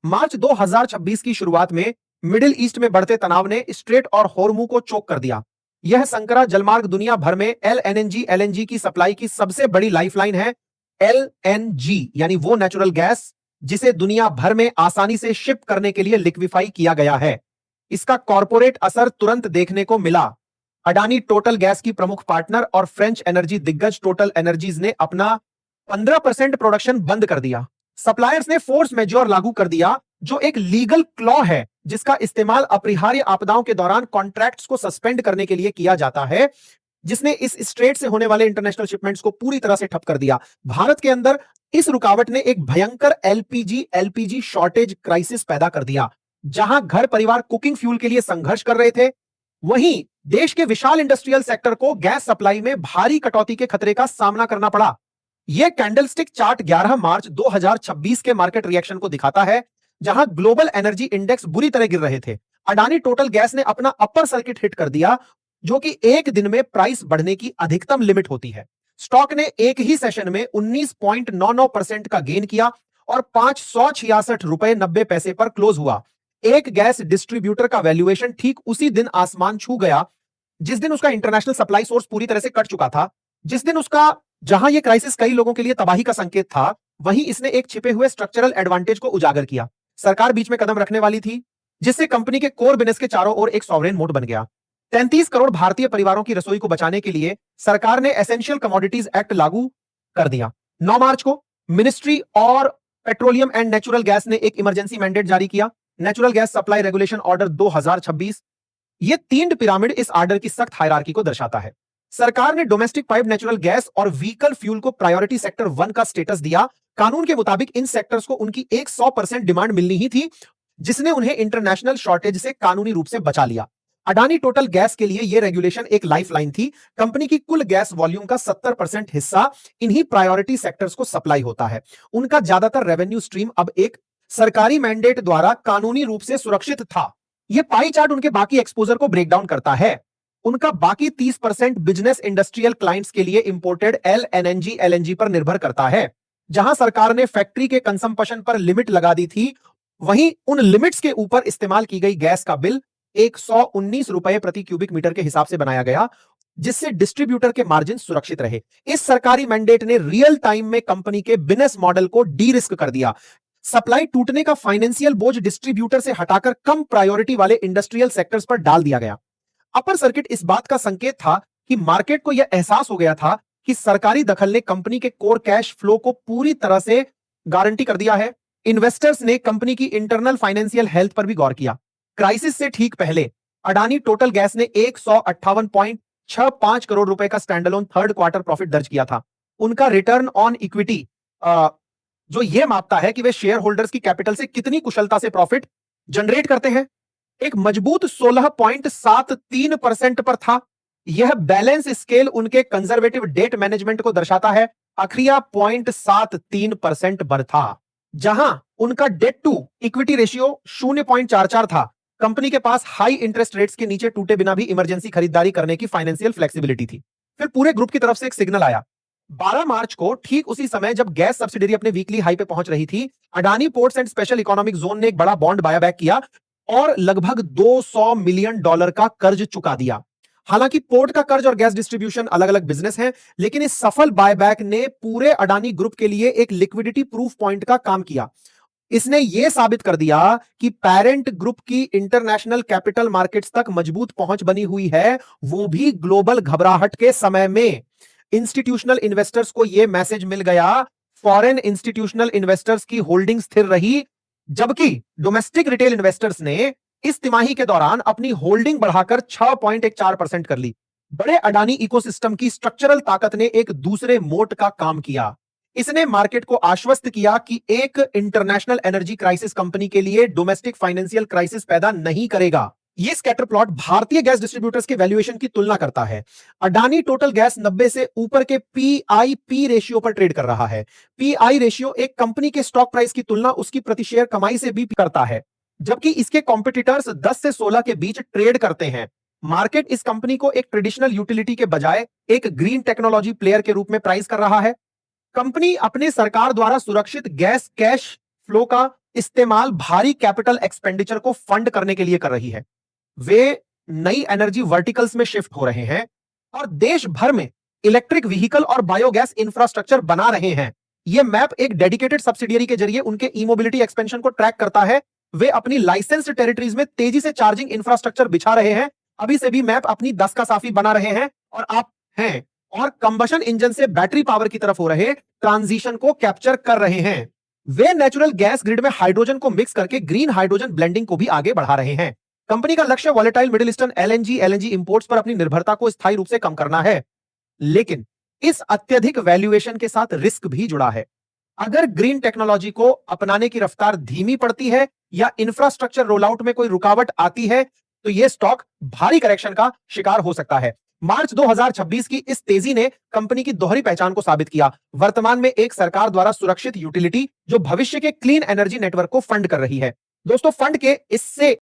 मार्च 2026 की शुरुआत में मिडिल ईस्ट में बढ़ते तनाव ने स्ट्रेट और होर्मुज को चोक कर दिया। यह संकरा जलमार्ग दुनिया भर में एलएनजी की सप्लाई की सबसे बड़ी लाइफलाइन है। एलएनजी यानी वो नेचुरल गैस जिसे दुनिया भर में आसानी से शिप करने के लिए लिक्विफाई किया गया है। इसका कॉर्पोरेट असर तुरंत देखने को मिला। अडानी टोटल गैस की प्रमुख पार्टनर और फ्रेंच एनर्जी दिग्गज टोटल एनर्जीज ने अपना 15% प्रोडक्शन बंद कर दिया। सप्लायर्स ने फोर्स मेजोर लागू कर दिया, जो एक लीगल क्लॉ है जिसका इस्तेमाल अपरिहार्य आपदाओं के दौरान कॉन्ट्रैक्ट्स को सस्पेंड करने के लिए किया जाता है, जिसने इस स्ट्रेट से होने वाले इंटरनेशनल शिपमेंट्स को पूरी तरह से ठप कर दिया। भारत के अंदर इस रुकावट ने एक भयंकर एलपीजी शॉर्टेज क्राइसिस पैदा कर दिया। जहां घर परिवार कुकिंग फ्यूल के लिए संघर्ष कर रहे थे, वहीं देश के विशाल इंडस्ट्रियल सेक्टर को गैस सप्लाई में भारी कटौती के खतरे का सामना करना पड़ा। यह कैंडलस्टिक चार्ट 11 मार्च 2026 के मार्केट रिएक्शन को दिखाता है, जहां ग्लोबल एनर्जी इंडेक्स बुरी तरह गिर रहे थे। अडानी टोटल गैस ने अपना अपर सर्किट हिट कर दिया, जो कि एक दिन में प्राइस बढ़ने की अधिकतम लिमिट होती है। स्टॉक ने एक ही सेशन में 19.99% का गेन किया और 566 रुपए 90 पैसे पर क्लोज हुआ। एक गैस डिस्ट्रीब्यूटर का वैल्यूएशन ठीक उसी दिन आसमान छू गया जिस दिन उसका इंटरनेशनल सप्लाई सोर्स पूरी तरह से कट चुका था। जिस दिन उसका जहां यह क्राइसिस कई लोगों के लिए तबाही का संकेत था, वहीं इसने एक छिपे हुए स्ट्रक्चरल एडवांटेज को उजागर किया। सरकार बीच में कदम रखने वाली थी, जिससे कंपनी के कोर बिजनेस के चारों ओर एक सॉवरेन मोड बन गया। 33 करोड़ भारतीय परिवारों की रसोई को बचाने के लिए सरकार ने एसेंशियल कमोडिटीज एक्ट लागू कर दिया। 9 मार्च को मिनिस्ट्री और पेट्रोलियम एंड नेचुरल गैस ने एक इमरजेंसी मैंडेट जारी किया, natural gas supply regulation order 2026। यह तीन पिरामिड इस ऑर्डर की सख्त हायरार्की को दर्शाता है। सरकार ने डोमेस्टिक पाइप नेचुरल गैस और व्हीकल फ्यूल को प्रायोरिटी सेक्टर 1 का स्टेटस दिया। कानून के मुताबिक इन सेक्टर्स को उनकी 100% डिमांड मिलनी ही थी, जिसने उन्हें इंटरनेशनल शॉर्टेज से कानूनी रूप से बचा लिया। अडानी टोटल गैस के लिए यह रेगुलेशन एक लाइफलाइन थी। कंपनी की कुल गैस वॉल्यूम का 70% हिस्सा इन्हीं प्रायोरिटी सेक्टर्स को सप्लाई होता है। उनका ज्यादातर रेवेन्यू स्ट्रीम अब एक सरकारी मैंडेट द्वारा कानूनी रूप से सुरक्षित था। यह पाई चार्ट उनके बाकी एक्सपोजर को ब्रेक डाउन करता है। उनका बाकी 30% बिजनेस इंडस्ट्रियल क्लाइंट्स के लिए इंपोर्टेड एलएनजी पर निर्भर करता है। जहां सरकार ने फैक्ट्री के कंजम्पशन पर लिमिट लगा दी थी, वहीं उन लिमिट्स के ऊपर इस्तेमाल की गई गैस का बिल 119 रुपए प्रति क्यूबिक मीटर के हिसाब से बनाया गया, जिससे डिस्ट्रीब्यूटर के मार्जिन सुरक्षित रहे। इस सरकारी मैंडेट ने रियल टाइम में कंपनी के बिजनेस मॉडल को डी रिस्क कर दिया। सप्लाई टूटने का फाइनेंशियल बोझ डिस्ट्रीब्यूटर से हटाकर कम प्रायोरिटी वाले इंडस्ट्रियल सेक्टर्स पर डाल दिया गया। अपर सर्किट इस बात का संकेत था कि मार्केट को यह एहसास हो गया था कि सरकारी दखल ने कंपनी के कोर कैश फ्लो को पूरी तरह से गारंटी कर दिया है। इन्वेस्टर्स ने कंपनी की इंटरनल फाइनेंशियल हेल्थ पर भी गौर किया। क्राइसिस से ठीक पहले अडानी टोटल गैस ने 158.65 करोड़ रुपए का स्टैंडअलोन थर्ड क्वार्टर प्रॉफिट दर्ज किया था। उनका रिटर्न ऑन इक्विटी जो यह मापता है कि वे शेयर होल्डर्स की कैपिटल से कितनी कुशलता से प्रॉफिट जनरेट करते हैं, एक मजबूत 16.73% पर था। यह बैलेंस स्केल उनके कंजर्वेटिव डेट मैनेजमेंट को दर्शाता है। अखरिया 0.73% पर था, जहां उनका डेट टू इक्विटी रेशियो 0.44 था। कंपनी के पास हाई इंटरेस्ट रेट्स के नीचे टूटे बिना भी इमरजेंसी खरीदारी करने की फाइनेंशियल फ्लेक्सिबिलिटी थी। फिर पूरे ग्रुप की तरफ से एक सिग्नल आया 12 मार्च को, ठीक उसी समय जब गैस सब्सिडरी अपने वीकली हाई पे पहुंच रही थी। Adani ports and special economic zone ने एक बड़ा बॉन्ड बायबैक किया और लगभग $200 मिलियन का कर्ज चुका दिया। हालांकि पोर्ट का कर्ज और गैस डिस्ट्रीब्यूशन अलग अलग बिजनेस हैं, लेकिन इस सफल बायबैक ने पूरे अडानी ग्रुप के लिए एक लिक्विडिटी प्रूफ पॉइंट का काम किया। इसने यह साबित कर दिया कि पेरेंट ग्रुप की इंटरनेशनल कैपिटल मार्केट्स तक मजबूत पहुंच बनी हुई है, वो भी ग्लोबल घबराहट के समय में। इंस्टीट्यूशनल इन्वेस्टर्स को यह मैसेज मिल गया। फॉरेन इंस्टीट्यूशनल इन्वेस्टर्स की होल्डिंग स्थिर रही, जबकि डोमेस्टिक रिटेल इन्वेस्टर्स ने इस तिमाही के दौरान अपनी होल्डिंग बढ़ाकर 6.14% कर ली। बड़े अडानी इकोसिस्टम की स्ट्रक्चरल ताकत ने एक दूसरे मोट का काम किया। इसने मार्केट को आश्वस्त किया कि एक इंटरनेशनल एनर्जी क्राइसिस कंपनी के लिए डोमेस्टिक फाइनेंशियल क्राइसिस पैदा नहीं करेगा। यह स्कैटर प्लॉट भारतीय गैस डिस्ट्रीब्यूटर्स के वैल्यूएशन की तुलना करता है। अडानी टोटल गैस 90 से ऊपर के पीआईपी रेशियो पर ट्रेड कर रहा है। पीआई रेशियो एक कंपनी के स्टॉक प्राइस की तुलना उसकी प्रति शेयर कमाई से भी करता है, जबकि इसके कॉम्पिटिटर्स 10 से 16 के बीच ट्रेड करते हैं। मार्केट इस कंपनी को एक ट्रेडिशनल यूटिलिटी के बजाय एक ग्रीन टेक्नोलॉजी प्लेयर के रूप में प्राइस कर रहा है। कंपनी अपने सरकार द्वारा सुरक्षित गैस कैश फ्लो का इस्तेमाल भारी कैपिटल एक्सपेंडिचर को फंड करने के लिए कर रही है। वे नई एनर्जी वर्टिकल्स में शिफ्ट हो रहे हैं और देश भर में इलेक्ट्रिक व्हीकल और बायोगैस इंफ्रास्ट्रक्चर बना रहे हैं। यह मैप एक डेडिकेटेड सब्सिडियरी के जरिए उनके ई मोबिलिटी एक्सपेंशन को ट्रैक करता है। वे अपनी लाइसेंस्ड टेरिटरीज में तेजी से चार्जिंग इंफ्रास्ट्रक्चर बिछा रहे हैं। अभी से भी मैप अपनी 10 का साफी बना रहे हैं और आप हैं और कंबशन इंजन से बैटरी पावर की तरफ हो रहे ट्रांजिशन को कैप्चर कर रहे हैं। वे नेचुरल गैस ग्रिड में हाइड्रोजन को मिक्स करके ग्रीन हाइड्रोजन ब्लेंडिंग को भी आगे बढ़ा रहे हैं। कंपनी का लक्ष्य volatile middle eastern LNG imports पर अपनी निर्भरता को स्थायी रूप से कम करना है। लेकिन इस अत्यधिक वैल्यूएशन के साथ रिस्क भी जुड़ा है। अगर ग्रीन टेक्नोलॉजी को अपनाने की रफ्तार धीमी पड़ती है या इंफ्रास्ट्रक्चर रोलआउट में कोई रुकावट आती है तो यह स्टॉक भारी करेक्शन का शिकार हो सकता है। मार्च 2026 की इस तेजी ने कंपनी की दोहरी पहचान को साबित किया। वर्तमान में एक सरकार द्वारा सुरक्षित यूटिलिटी जो भविष्य के क्लीन एनर्जी नेटवर्क को फंड कर रही है। दोस्तों, फंड के इससे